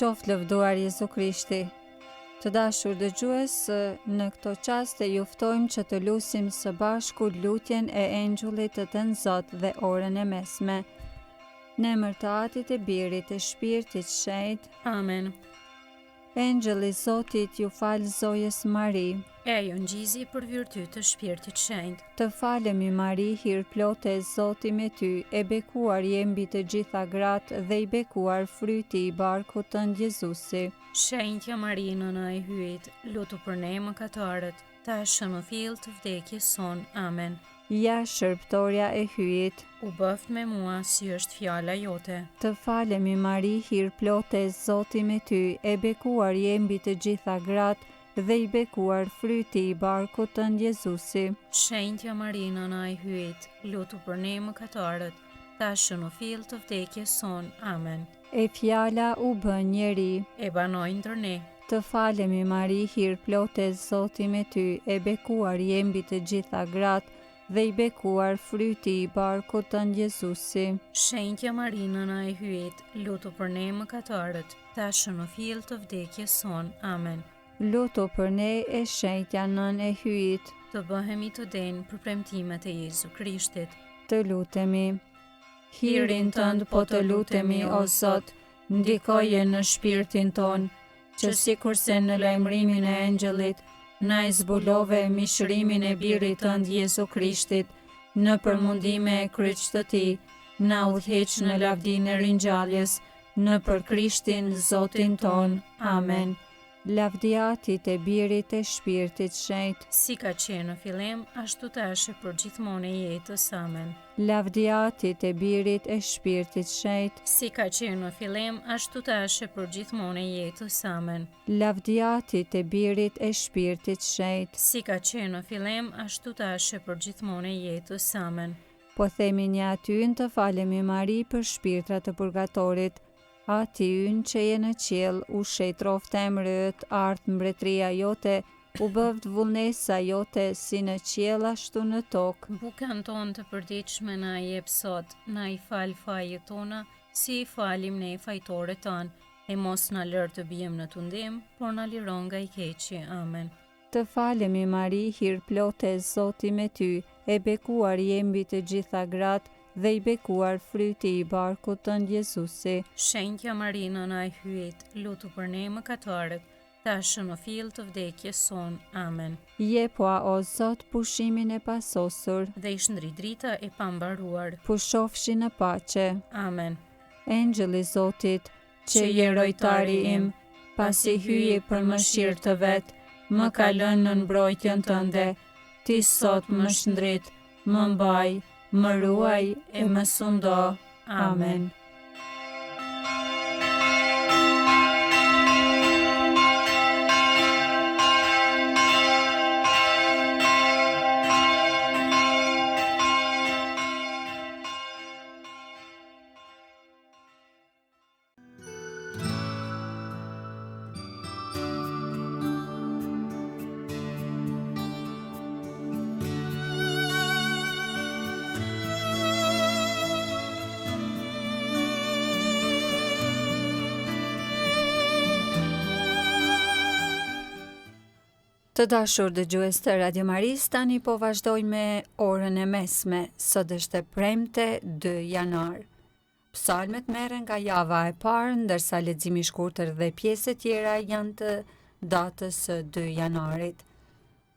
Qoftë lëvduar Jezu Krishti. Të dashur dëgjues, në këto çaste ju ftojmë që të lutim së bashku lutjen e Engjullit të Thënë Zot dhe orën e mesme. Në emër të Atit, e Birit, e Shpirtit Shenjtë. Amen. Engjëlli i Zotit ju fal zojës Mari. Ejo ngjizi për virtyt të Shpirtit Shenjtë. Të falemi Mari, hir plote e Zoti me ty, e bekuar je mbi të gjitha gratë dhe i bekuar fryti i barkut tënd Jezusi. Shenjtja Mari, nëna e hyjit, lutu për ne mëkatarët, tashmë në fill të vdekjes son. Amen. Ja shërbëtorja e hyjit, U bëft me mua si është fjala jote. të falemi Mari, hir plote e Zoti me ty, e bekuar je mbi të gjitha gratë dhe i bekuar fryti i barkut tënd Jezusi. Shenjtja Mari, nëna e hyjit, lutu për ne mëkatarët, tashmë në fill të vdekjes son. Amen. E fjala u bë njeri. E banoj ndër ne. Të falemi Mari, hir plote e Zoti me ty, e bekuar je mbi të gjitha gratë dhe i bekuar fryti i barkut tënd Jezusi. Shenjtja Mari, nëna e hyjit, lutu për ne mëkatarët, tashmë në fill të vdekjes son. Amen. Lutu për ne, e shenjtja nën e hyjit, Të bëhemi të denjë për premtimet e Jezu Krishtit. të lutemi. Hirin tënd po të lutemi, o Zot, ndikoje në shpirtin ton, që sikurse në lajmërimin e engjëllit, na e zbulove mishërimin e birit tënd Jezu Krishtit, në përmundime e kryq të tij, na udhëheq në lavdinë e ringjalljes, në për Krishtin Zotin ton. Amen. Lavdia Atit, e Birit, e Shpirtit Shenjtë. Si ka qenë në fillim, ashtu tash e për gjithmonë e jetës. Amen. Lavdia Atit, e Birit, e Shpirtit Shenjtë. Si ka qenë në fillim, ashtu tash e për gjithmonë e jetës. Amen. Lavdia Atit, e Birit, e Shpirtit Shenjtë. Si ka qenë në fillim, ashtu tash e për gjithmonë e jetës. Amen. Po themi një atyën të falemi Mari për shpirtrat të purgatorit. Ati ynë që je në qiell, u shejtroft emrët, art mbretëria jote, u bëvt vullnesa jote, si në qiell ashtu në tokë. Bukën tonë të përditshme na i jep sot, na i fal fajët tona, si i falim ne fajtorët tanë, e mos na lër të bijëm në tundim, por na liron nga i keqi. Amen. Të falemi Mari, hir plote e Zoti me ty, e bekuar je mbi të gjitha gratë dhe i bekuar fryti i barkut tënd Jezusi. Shenjtja Mari, nëna e hyjit, lutu për ne mëkatarët, tashmë në fill të vdekjes son. Amen. Jepua, o Zot, pushimin e pasosur, Dhe i shndri drita e pambaruar. pushofshi në paqe. Amen. Engjëlli i Zotit, që je rojtari im, pasi hyje për mëshirë të vet, më ka lënë në mbrojtjen tënde. Ti sot më shndrit, më mbaj, më ruaj e më sundo. Amen. Të dashur dëgjues të Radio Maris, tani po vazhdojmë me orën e mesme. Sot është e premte 2 janar. Psalmet merren nga java e parë, ndërsa leximi i shkurtër dhe pjesë tjera janë të datës së 2 janarit.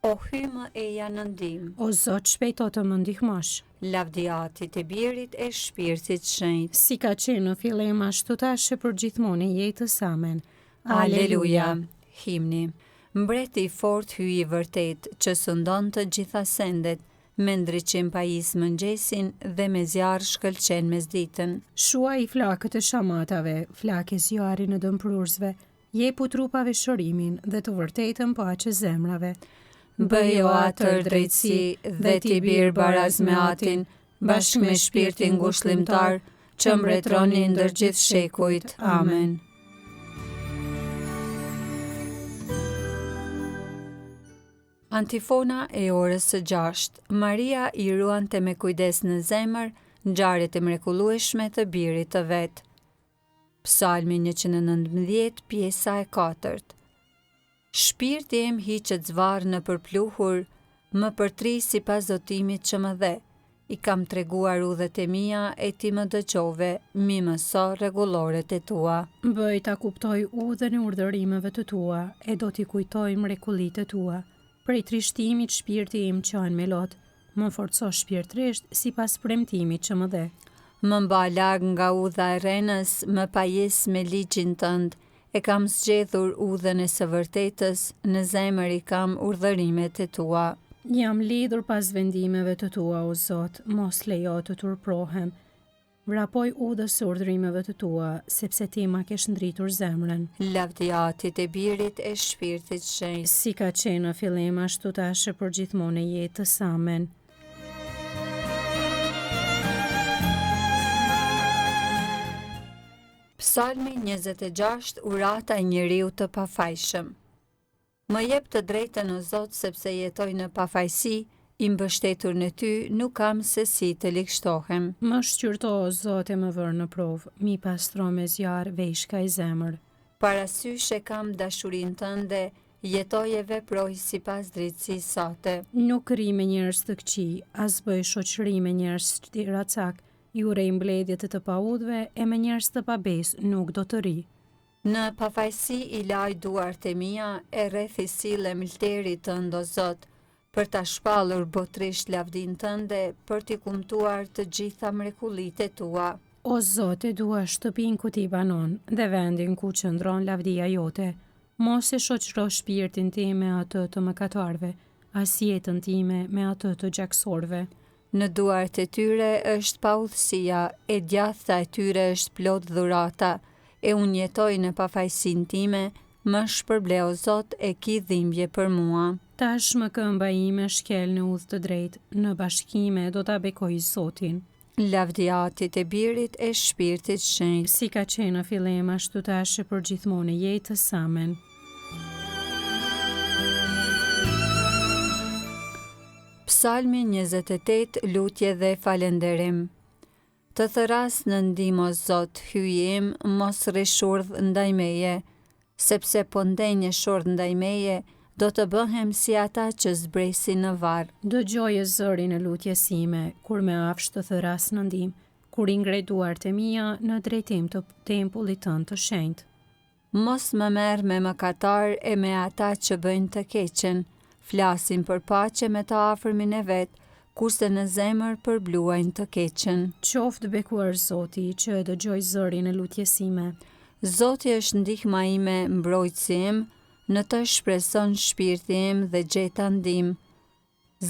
O hymë eja në ndihmë, O Zot, shpejto të më ndihmosh. lavdia Atit, e Birit, e Shpirtit Shenjtë. Si ka qenë në fillim, ashtu tash e për gjithmonë e jetës. Amen. Aleluja. Himni. Mbreti i fort hyj i vërtet, që sundon të gjitha sendet, me ndriqim pajis mëngjesin dhe me zjarr shkëlqen mesditën. Shuaj flakët e shamatave, flake zjarri në dëmprursve, jepu trupave shërimin dhe të vërtetën paqe zemrave. Bëjo atër drejtësi dhe ti bir baraz me atin, bashkë me shpirtin ngushëllimtar, që mbretroni ndër gjithë shekujt. Amen. Antifona e orës së 6. Maria i ruante me kujdes në zemër ngjarjet e mrekullueshme të birit të vet. Psalmi 119, pjesa e 4. Shpirti im hiqet zvarr në përpluhur, më përtri sipas zotimit që më dhe. I kam treguar udhët e mia e ti më dëgjove, mi mëso rregulloret e tua. Bëj ta kuptoj udhën e urdhërimeve të tua, e do t'i kujtoj mrekullitë e tua. Prej trishtimit shpirti im qan me lot, më forco shpirtrisht sipas premtimit që më dhe. Më mba larg nga udha e rrenës, më pajis me ligjin tënd, e kam zgjedhur udhën e së vërtetës, në zemër i kam urdhërimet e tua. Jam lidhur pas vendimeve të tua, o Zot, mos lejo të turprohem. Vrapoj udhës së urdhërimeve të tua, sepse ti ma ke shndritur zemrën. Lavdiatit e Birit e Shpirtit Shenjtë. Si ka qenë në fillim, ashtu tash e përgjithmonë e jetës. Amen. Psalmi 26, urata e njeriu të pafajshëm. Më jep të drejtën o Zot, sepse jetoj në pafajsi, i mbështetur në ty, nuk kam se si të likshtohem. Më shqyrto, o Zot, e më vër në provë, mi pastro me zjarë veshka i zemër. Parasysh e kam dashurin tënde, jetoj e veproj sipas drejtësisë sate. Nuk ri me njerëz të këqij, as bëj shoqëri me njerëz të racak, ju urej mbledhjet të paudhve, e me njerëz të pabes nuk do të ri. Në pafajsi i laj duart e mia, e rrethi sillem lterit tënd o Zot, për ta shpallur botrisht lavdin tënde, për t'i kumtuar të gjitha mrekullitë e tua. O Zot, e dua shtëpinë ku ti banon, dhe vendin ku qëndron lavdia jote. Mos e shoqëro shpirtin tim me atë të mëkatarëve, as jetën time me atë të gjaksorëve. Në duart e tyre është paudhësia, e djathta e tyre është plot dhurata, e unë jetoj në pafajsin time, më shpërbleu Zot, e ki dhimbje për mua. Tash më këmba ime shkel në udhë të drejtë, në bashkime do ta bekoj Zotin. Lavdiatit e Birit e Shpirtit Shenjtë. Si ka qenë në fillim, ashtu tash e përgjithmonë e jetës. Amen. Psalmi 28, lutje dhe falenderim. Të thëras në ndihmë o Zot, hyji im, mos rri shurdh ndaj meje, sepse po ndenje shurdh ndaj meje, do të bëhem si ata që zbresin në varr. Dëgjoje zërin e lutjes sime, kur me afsh të thëras në ndihmë, kur i ngrej duart e mia në drejtim të tempullit tënd të shenjtë. Mos më merr me mëkatar e me ata që bëjnë të keqen, flasin për paqe me të afërmin e vet, kurse në zemër përbluajnë të keqen. Qoftë bekuar Zoti që e dëgjoj zërin e lutjes sime. Zoti është ndihma ime, mbrojtësi im, në të shpreson shpirti im dhe gjeta ndihmë.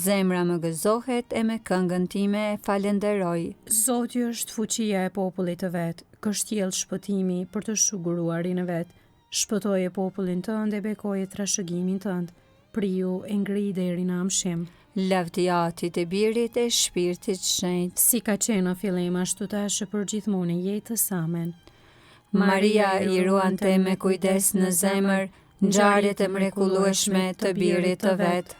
Zemra më gëzohet e me këngën time e falenderoj. Zoti është fuqia e popullit të vet, kështjell shpëtimi për të shuguruarin e vet. Shpëtoje popullin tënd e bekoje trashëgimin tënd. Priu e ngri deri në amshim. Lavdiatit e Birit e Shpirtit Shenjtë. Si ka qenë në fillim, ashtu tash e përgjithmonë e jetës. Amen. Maria i ruante me kujdes në zemër, ngjarjet e mrekullueshme të Birit të vet.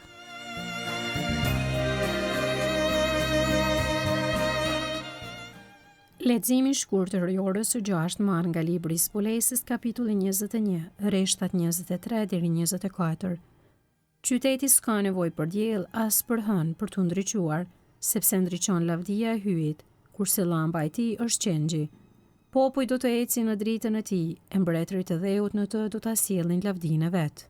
Leximi i shkurtër i orës së 6 marrë nga libri i Zbulesës, kapitulli 21, rreshtat 23 deri 24. Qyteti s'ka nevojë për diell as për hën për t'u ndriçuar, sepse ndriçon lavdia e hyjit, kurse llamba e tij është qengji. Popujt do të ecin në dritën e tij, e mbretërit e dheut në të do ta sjellin lavdinë e vet.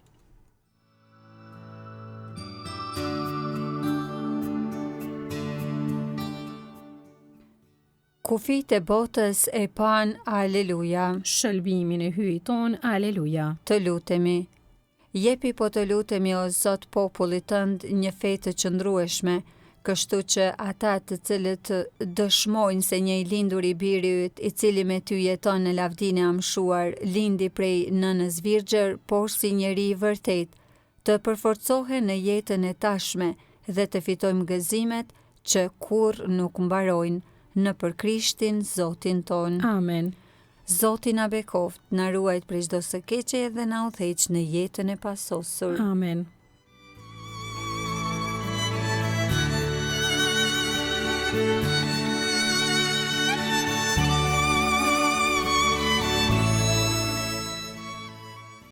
Kufit e botës e pan, aleluja. Shëlbimin e hyjit ton, aleluja. Të lutemi. Jepi po të lutemi o Zot popullit tënd një fe të qëndrueshme, kështu që ata të cilët dëshmojnë se një i lindur i biri yt, i cili me ty jeton në lavdinë e amshuar, lindi prej nënës virgjër, por si njeri i vërtet, të përforcohen në jetën e tashme dhe të fitojmë gëzimet që kurrë nuk mbarojnë, në për Krishtin Zotin ton. Amen. Zoti na bekoft, na ruajt prej çdo së keqe dhe na udhëheq në jetën e pasosur. Amen.